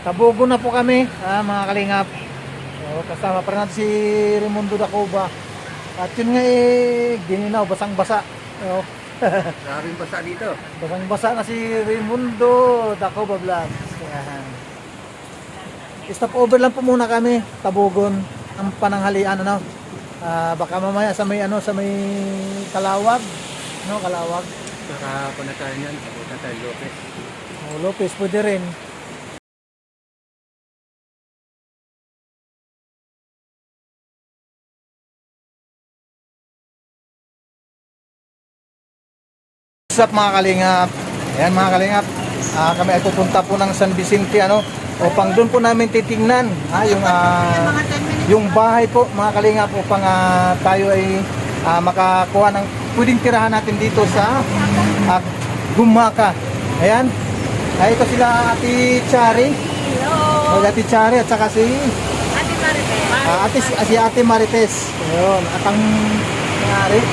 Tabugo na po kami, mga kalingap. So, kasama pa natin si Raimundo Dacoba. At yun nga gininaw, basang-basa. So, Maraming basa dito. basang-basa na si Raimundo Dacoba Vlogs. Ayan. Stop over lang po muna kami, Tabugon, ang pananghalian, ano. Baka mamaya sa may Kalawag, no, Kalawag. Saka punatahan yan, punatahan Lopez. Lopez pwede rin. What's up mga kalingap? Ayan mga kalingap, kami ay pupunta po ng San Vicente, ano, upang doon po namin titingnan yung bahay po mga kalingap, upang tayo ay makakuha ng pwedeng tirahan natin dito sa Gumaka. Ayan, ito sila Ate Chari. Hello. Ate Chari at saka si Ate Marites. Ayun, at ang nangyari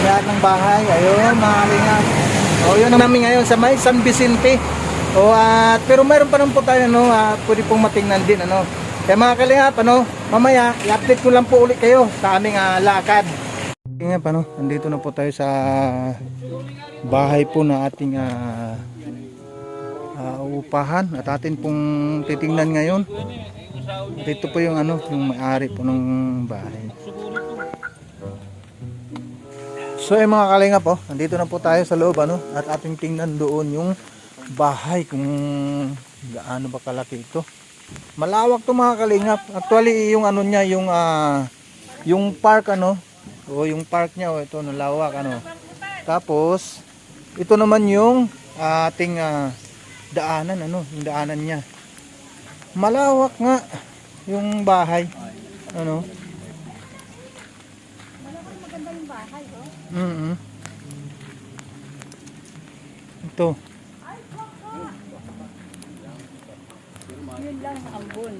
lahat ng bahay. Ayun mga kalingap. Yun ang namin ngayon sa may San Vicente. Pero mayroon pa naman po tayo, ano, pwede pong matingnan din, ano. Kaya mga kalingap, mamaya i-update ko lang po ulit kayo sa aming lakad. Kalingap, nandito na po tayo sa bahay po na ating upahan at atin pong titingnan ngayon. At ito po yung yung may-ari po ng bahay. So mga kalingap, nandito na po tayo sa loob, at ating tingnan doon yung bahay kung gaano ba kalaki ito. Malawak to mga kalingap. Actually yung niya, yung park, yung park niya, ito nalawak, Tapos ito naman yung ating daanan, yung daanan niya. Malawak nga yung bahay, Maganda yung bahay, Ito. Yun lang, ambon.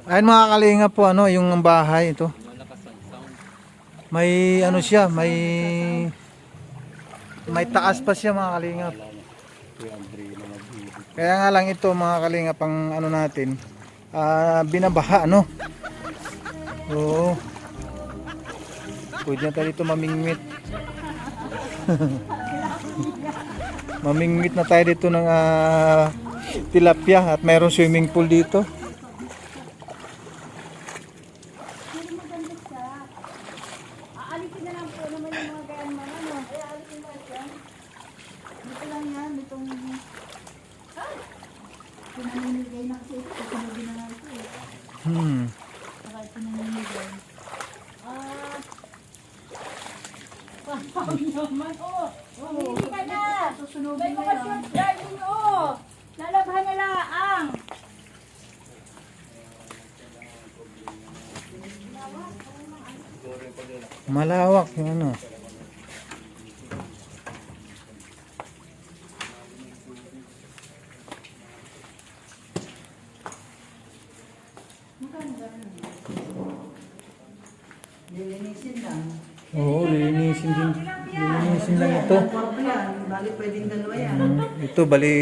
Ayun mga kalingap po, yung bahay ito. May siya, may taas pa siya mga kalingap. Kaya nga lang ito mga kalingap ang natin, binabaha, Oo. Pwede na tayo dito mamingwit. Mamingwit na tayo dito ng tilapia at mayroong swimming pool dito. Pero maganda siya. Aalisin na lang po naman yung mga gayang man, Ay, aalisin na siya. Dito lang yan, itong... Pinamimigay na kasi ito. Pinamimigay na nga ito Saka ito namimigay. Naman, hindi ka na. Susunugin na lang. Driving, lalabhan na lang. Malawak yung Lilinisin lang. Oo, lilinisin din. Lilinisin lang ito. Kwarto yan. Bali pwedeng dalawa yan. Ito, bali.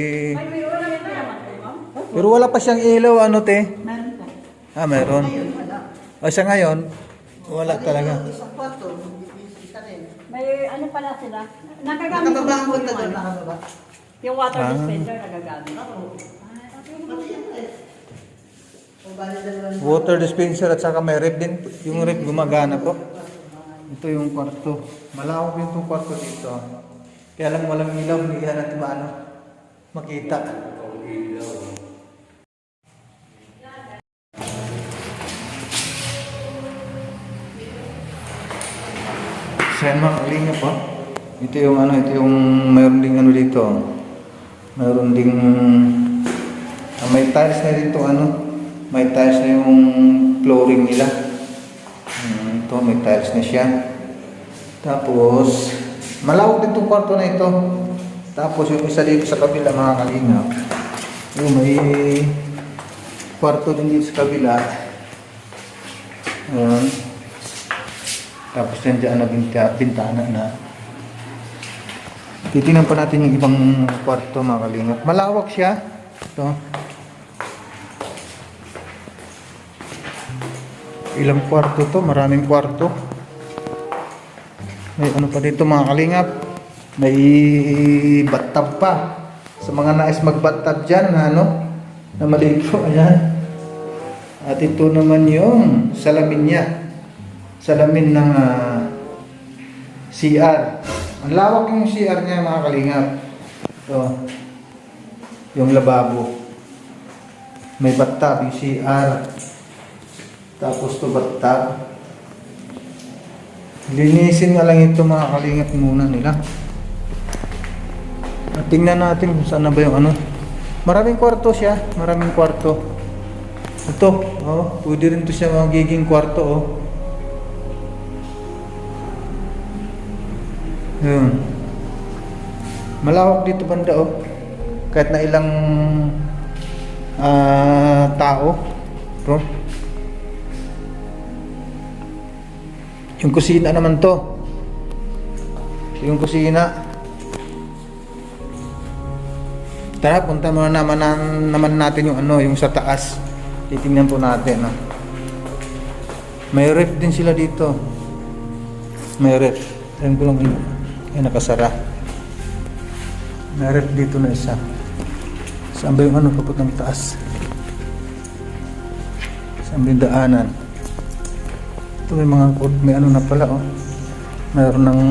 Pero wala pa siyang ilaw, te? Meron pa. Meron. Ayun, wala. Sa ngayon, wala talaga. Isang kwarto. Isa rin. May ano pala sila? Nagagamit Nakababa ang po punta yung doon. ano. Nakababa. Yung water dispenser nagagamit. Pati yan eh. O bali dalawa. Water dispenser at saka may ref din. Yung ref gumagana po. Ito yung kwarto. Malawak yung kwarto dito. Kaya lang walang ilaw, hindi natin makita. So yan mga kalingap po. Ito yung mayroon ding dito. Mayroon ding may tiles na dito may tiles na yung flooring nila. Ito may tiles na siya. Tapos malawak din itong kwarto na ito. Tapos yung isa dito sa kabila mga kalingap, yung may kwarto din dito sa kabila. Tapos nandiyan na bintana na. Titingnan pa natin yung ibang kwarto mga kalingap. Malawak siya. Ito. Ilang kwarto to? Maraming kwarto. May ano pa dito mga kalingap. May bathtub pa. Sa mga nais mag-bathtub dyan na ano, na maligo. Ayan. At ito naman yung salamin niya. Salamin ng CR. Ang lawak yung CR niya mga kalingap. Ito. Yung lababo. May bathtub yung CR. Tapos to bathtub. Linisin nga lang ito mga kalingap muna nila. At tingnan natin kung saan na ba yung ano. Maraming kwarto siya. Maraming kwarto. Ito. Oh, pwede rin to siya magiging kwarto. Oh. Yun. Malawak dito banda. Oh. Kahit na ilang tao. Ito. Yung kusina naman to. Yung kusina. Tara, punta muna naman natin yung ano, yung sa taas. Titingnan po natin, no? May ref din sila dito. May ref. Ayan ko lang yung nakasara. May ref dito na isa. Saan ba yung ano, papuntang taas? Saan ba yung daanan? Ito may ano na pala, oh. Mayroon ng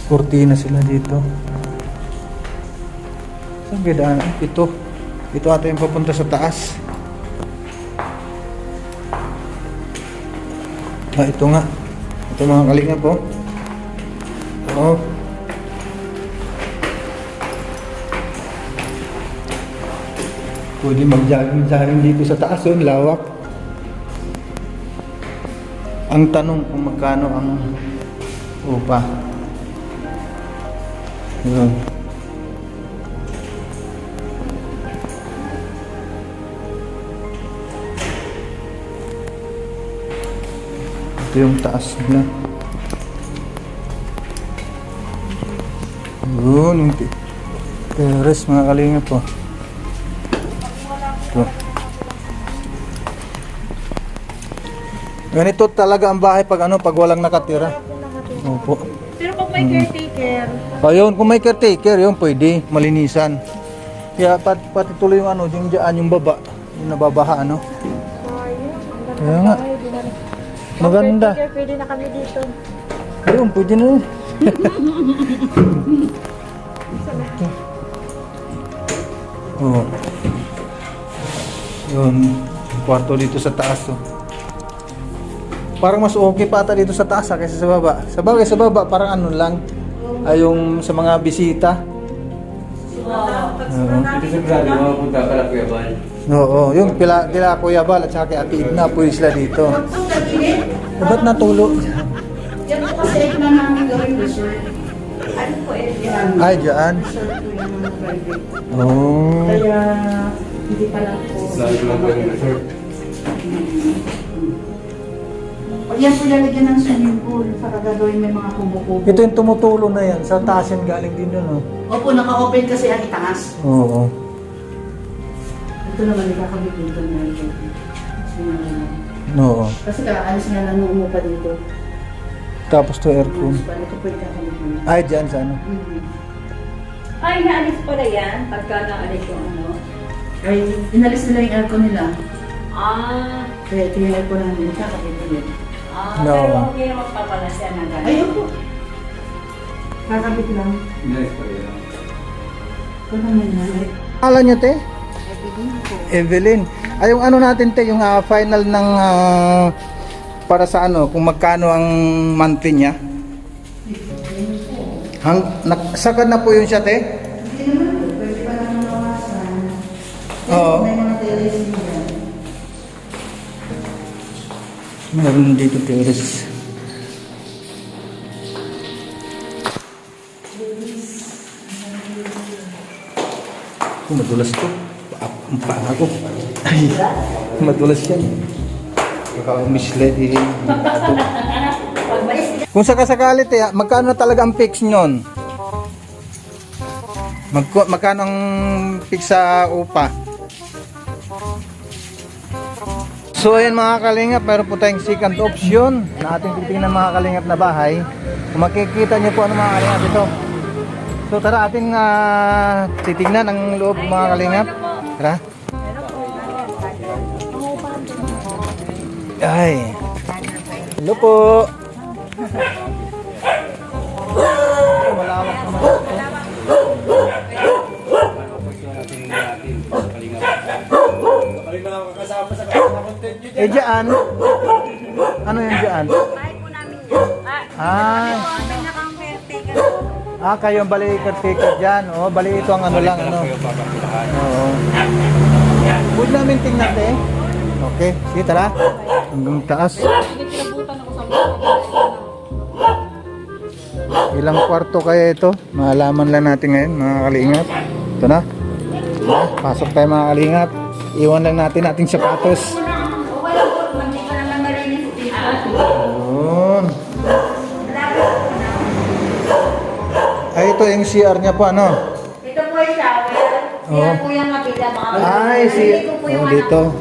kurtina sila dito. Saan ba yung daanan? Ito ata yung papunta sa taas. Ito nga. Ito mga kalingap po. Oh. Pwede mag-jogging dito sa taas, oh, lawak. Ang tanong kung magkano ang upa. Yun. Ito yung taas nila. Yun yung terrace mga kalingap po. Ito. Ganito talaga ang bahay pag walang nakatira. Opo. Pero pag may caretaker, Ayun, kung may caretaker, yun pwede malinisan. Kaya pati tuloy yung ano, yung dyan, yung baba, yung nababaha, ano. Kaya nga. Maganda. caretaker, pwede na kami dito. Ayun, pwede na yun. Oh. Yun, kwarto dito sa taas, oh. Parang mas okay pa ata dito sa taas kaysa sa baba. Sa bagay sa baba parang ano lang ay yung sa mga bisita. Dito sa grabe, mapunta ka lang Kuya Bal. Oo, yung kila Kuya Bal at saka kay Ate Edna pwede sila dito. Ba't natulo? Yan po kasi na namin gawing resort. Ano po yan? Ay, dyan. Resort po yan ng private. Oh. Kaya hindi pa lang po. Lalo lang ba yung resort? Yan po lalagyan ng swimming pool para gagawin may mga kubo-kubo. Ito yung tumutulo na yan. Sa taas yan galing din yun, oh. Opo, naka-open kasi ang itaas. Oo. Ito naman nakakabit dito na ito. Oo. Kasi kaalis nga lang nung umupa dito. Tapos to aircon. Paano ito pwede kakabit mo? Ay, dyan sa ano. Ay, naalis pala yan. Pagka naalis yung ano. Ay, inalis nila yung aircon nila. Ah, Kaya ito yung aircon namin, kakabit nila. No. pero okay na magpapalasyan na gano'n. Ay, opo. Kakabit lang. Nice pa rin. Ito naman yan. Ay, Alam niyo, te? everything po. Evelyn. Ay, yung ano natin, te, yung final ng para sa ano, kung magkano ang monthly niya. Sagad na po yun siya, te? Hindi naman po, pwede pa lang mawasan. Oo. May mga teles niya. Meron dito terrace. Madulas to. Ang paa ko. Ay, madulas yan. Baka misled eh. Kung sakasakali, magkano talaga ang fix nyon? Magkano ang fix sa upa? So ayan mga kalingap, meron po tayong second option na ating titingnan mga kalingap na bahay. Kung makikita nyo po ano mga kalingap ito. So tara ating titingnan ang loob mga kalingap. Tara. Ay. Hello po. Malawak naman ito. Dyan. Ano yan dyan? Bahay po namin yan. Kayo ang bali caretaker dyan. Oh, bali ito ang ano lang, ano. Oo. Huwag namin tingnan eh. Okay, sige tara. Hanggang taas. Ilang kwarto kaya ito? Malaman lang natin ngayon, mga kalingap. Ito na. Pasok tayo mga kalingap. Iwan lang natin ating sapatos. Ayun. Ay, ito yung CR niya po, ano? Ito po yung shower. Yan po yung kapila. Ay, dito.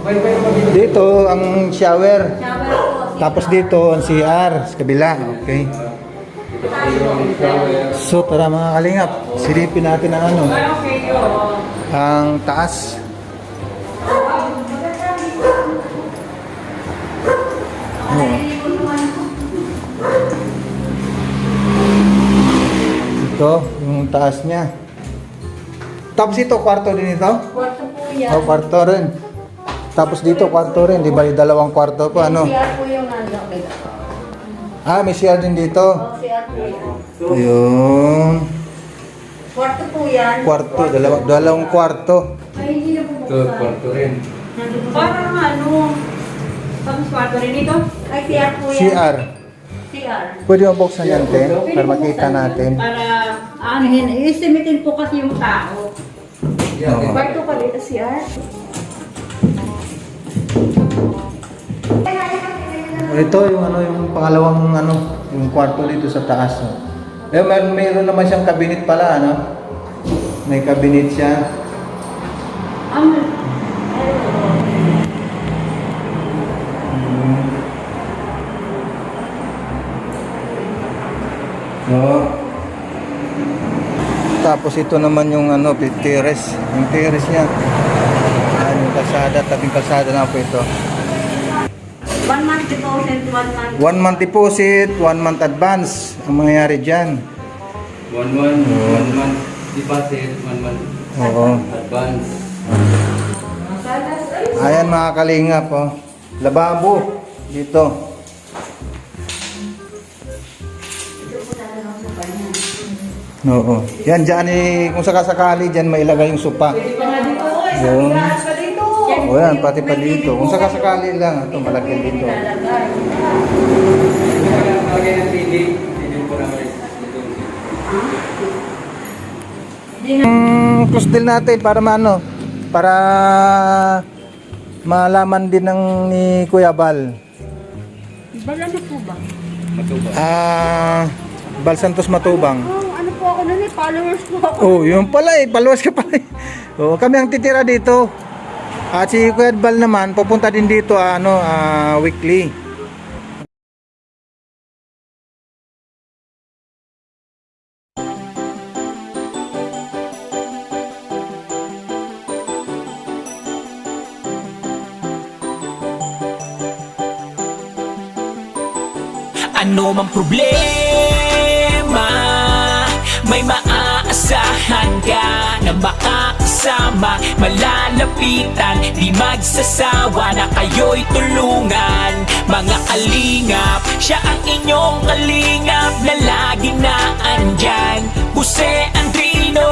Dito ang shower. Shower po. Tapos dito ang CR sa kabila. Okay. So tara mga kalingap, silipin natin ang ano. Ang taas. Ito, yung taas niya. Tapos ito, kwarto din ito? Kwarto po yan. Oh, kwarto rin. Tapos dito, kwarto rin. Di ba, dalawang kwarto po, ano? CR po yung ano. May CR din dito. CR po yan. Ayun. Kwarto po yan. Kwarto, dalawang kwarto. Ay, hindi na po Ito, kwarto rin. Parang ano, tapos kwarto rin ito. Ay, CR po yan. CR. CR. Pwede mo buksan yan, te? Para makita natin. Para anuhin, i-estimatein po kasi yung tao. Oo. Kwarto pa dito, CR. Ito yung ano, yung pangalawang ano, yung kwarto dito sa taas. No? Mayroon naman siyang cabinet pala, ano? May cabinet siya. Oo. Tapos ito naman yung ano, terrace. Yung terrace niya. Ayan yung kalsada, tabing kalsada na po ito. 1 month deposit, 1 month. 1 month deposit, 1 month advance ang mangyayari dyan. 1 month deposit, 1 month Oo. advance. Ayan mga kalingap, oh. Lababo dito. Oo. Yan dyan kung sakasakali dyan mailagay yung sopa. Yun. O yan, pati pa dito. Kung sakasakali lang, ito malaki dito. Lagay ng TV. TV po naman ito. Close deal natin para maano, para malaman din ng ni Kuya Bal. Bala na po ba? Bal Santos Matubang. Oh, ano po ako nun eh, followers po ako. Oh, yun pala eh, paluwas ka pala eh. Oh, kami ang titira dito. At si Kuya Bal naman pupunta din dito weekly. Ano mang problema, may maaasahan ka na makakasama, malalapitan, di magsasawa na kayo'y tulungan. Mga kalingap, siya ang inyong kalingap na lagi na andyan. Jose Andrino,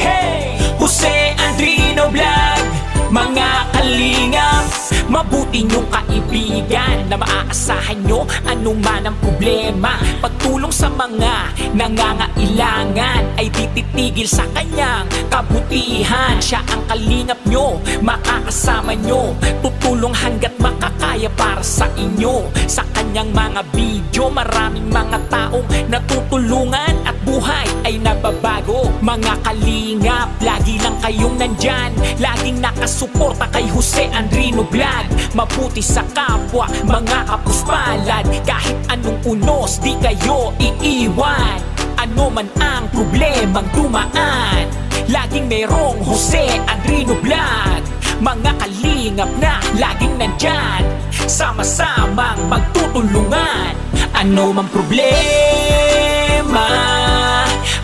hey! Jose Andrino Vlog. Mga kalingap, mabuti niyong kaibigan. na maaasahan nyo, anuman ang problema. Pagtulong sa mga nangangailangan ay tititigil sa kanyang kabutihan. Siya ang kalingap nyo, makakasama nyo, tutulong hanggat makakaya para sa inyo. Sa kanyang mga video, maraming mga taong natutulungan at buhay ay nababago. Mga kalingap, lagi lang kayong nandyan, laging nakasuporta kay Jose Andrino Vlog. Mabuti sa kapwa, mga kapuspalad, kahit anong unos di kayo iiwan. Ano man ang problemang dumaan, laging merong Jose Andrino Vlog. Mga kalingap na laging nandyan, sama-samang magtutulungan. Ano mang problema,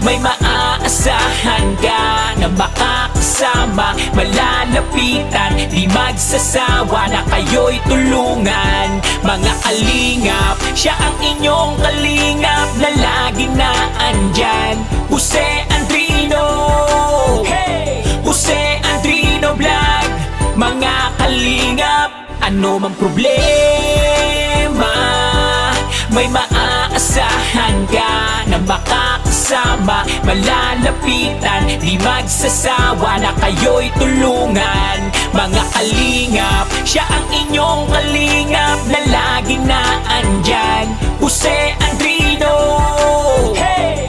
may maaasahan ka na makakasama, malalapitan, di magsasawa na kayo'y tulungan. Mga kalingap, siya ang inyong kalingap na laging naandyan. Jose Andrino, hey! Jose Andrino Vlog. Mga kalingap, ano mang problema, may maaasahan ka na makakasama, malalapitan, di magsasawa na kayo'y tulungan. Mga kalingap, siya ang inyong kalingap na laging naandyan. Jose